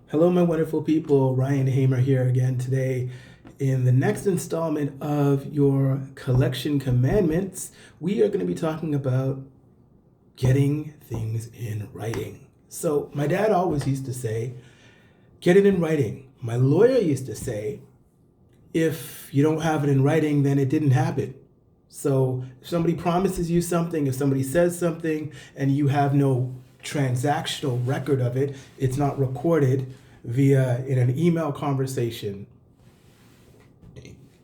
Hello, my wonderful people. Ryan Hamer here again today. In the next installment of your collection commandments, we are going to be talking about getting things in writing. So, my dad always used to say, get it in writing. My lawyer used to say, if you don't have it in writing, then it didn't happen. So if somebody promises you something, if somebody says something and you have no transactional record of it, it's not recorded via in an email conversation,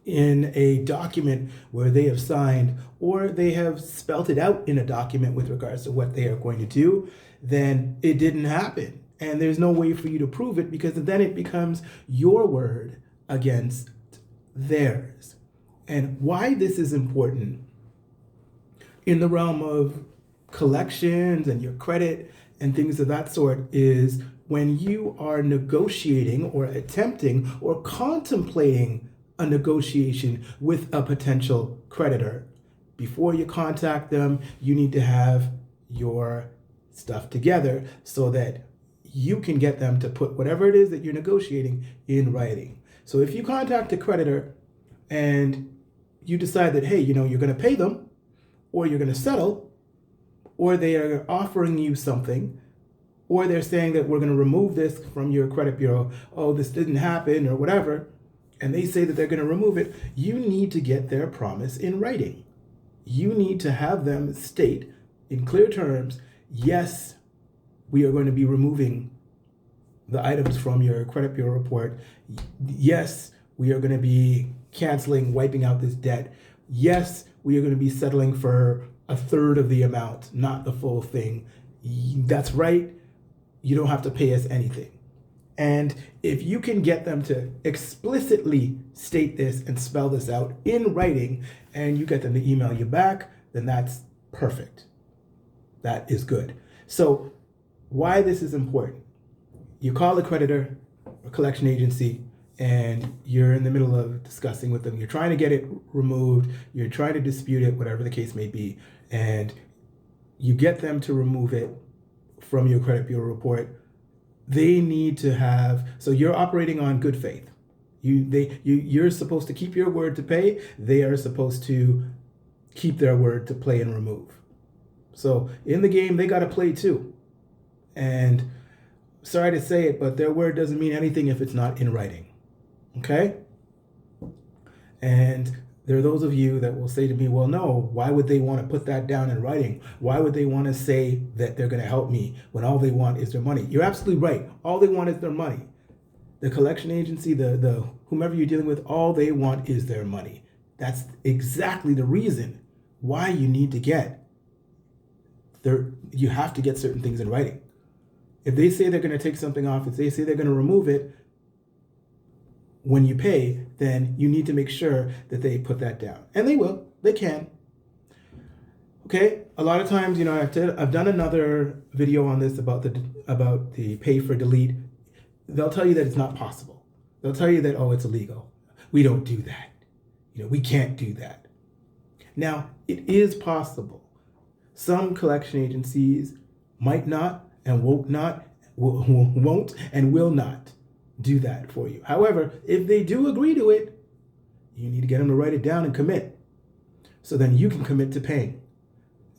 in a document where they have signed, or they have spelt it out in a document with regards to what they are going to do, then it didn't happen. And there's no way for you to prove it because then it becomes your word against theirs. And why this is important in the realm of collections and your credit and things of that sort is when you are negotiating or attempting or contemplating a negotiation with a potential creditor. Before you contact them, you need to have your stuff together so that you can get them to put whatever it is that you're negotiating in writing. So if you contact a creditor and you decide that, hey, you're going to pay them or you're going to settle, or they are offering you something, or they're saying that we're going to remove this from your credit bureau, oh, this didn't happen or whatever, and they say that they're going to remove it, you need to get their promise in writing. You need to have them state in clear terms, yes, we are going to be removing the items from your credit bureau report. Yes, we are going to be canceling, wiping out this debt. Yes, we are going to be settling for a third of the amount, not the full thing. That's right. You don't have to pay us anything. And if you can get them to explicitly state this and spell this out in writing, and you get them to email you back, then that's perfect. That is good. So why this is important. You call a creditor or collection agency and you're in the middle of discussing with them. You're trying to get it removed. You're trying to dispute it, whatever the case may be. And you get them to remove it from your credit bureau report. They need to have, so you're operating on good faith. You're supposed to keep your word to pay. They are supposed to keep their word to play and remove. So in the game, they got to play too. And sorry to say it, but their word doesn't mean anything if it's not in writing. Okay? And there are those of you that will say to me, well, no, why would they want to put that down in writing? Why would they want to say that they're going to help me when all they want is their money? You're absolutely right. All they want is their money. The collection agency, the whomever you're dealing with, all they want is their money. That's exactly the reason why you need to get there. You have to get certain things in writing. If they say they're going to take something off, if they say they're going to remove it when you pay, then you need to make sure that they put that down. And they will. They can. Okay? A lot of times, I've done another video on this about the pay for delete. They'll tell you that it's not possible. They'll tell you that, oh, it's illegal. We don't do that. We can't do that. Now, it is possible. Some collection agencies might not and won't and will not do that for you. However, if they do agree to it, you need to get them to write it down and commit. So then you can commit to paying.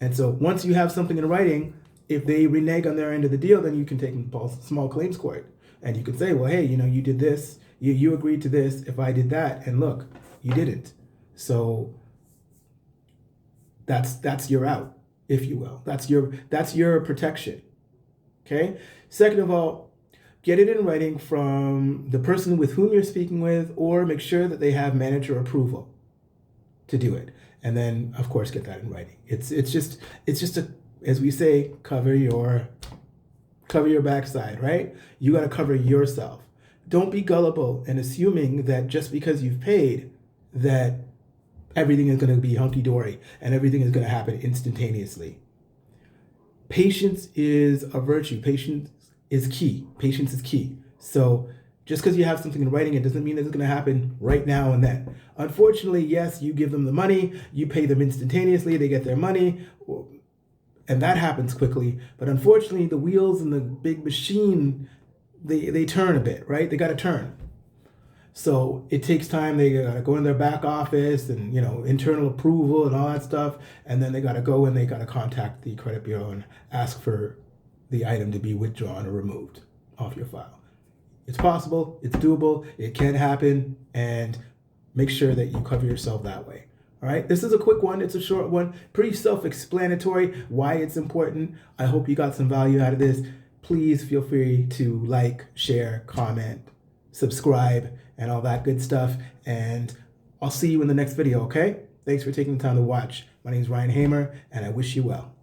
And so once you have something in writing, if they renege on their end of the deal, then you can take them to small claims court. And you can say, well, hey, you did this, you agreed to this if I did that, and look, you didn't. So that's your out, if you will. That's your protection. Okay? Second of all, get it in writing from the person with whom you're speaking with, or make sure that they have manager approval to do it. And then, of course, get that in writing. It's just a, as we say, cover your backside, right? You got to cover yourself. Don't be gullible and assuming that just because you've paid that everything is going to be hunky-dory and everything is going to happen instantaneously. Patience is a virtue. Patience is key. Patience is key. So just because you have something in writing, it doesn't mean that it's going to happen right now and then. Unfortunately, yes, you give them the money, you pay them instantaneously, they get their money, and that happens quickly. But unfortunately, the wheels in the big machine they turn a bit, right? They got to turn. So it takes time. They got to go in their back office and, internal approval and all that stuff. And then they got to go and they got to contact the credit bureau and ask for the item to be withdrawn or removed off your file. It's possible, it's doable, it can happen, and make sure that you cover yourself that way. All right, this is a quick one. It's a short one, pretty self-explanatory why it's important. I hope you got some value out of this. Please feel free to like, share, comment, subscribe, and all that good stuff. And I'll see you in the next video, okay? Thanks for taking the time to watch. My name is Ryan Hamer, and I wish you well.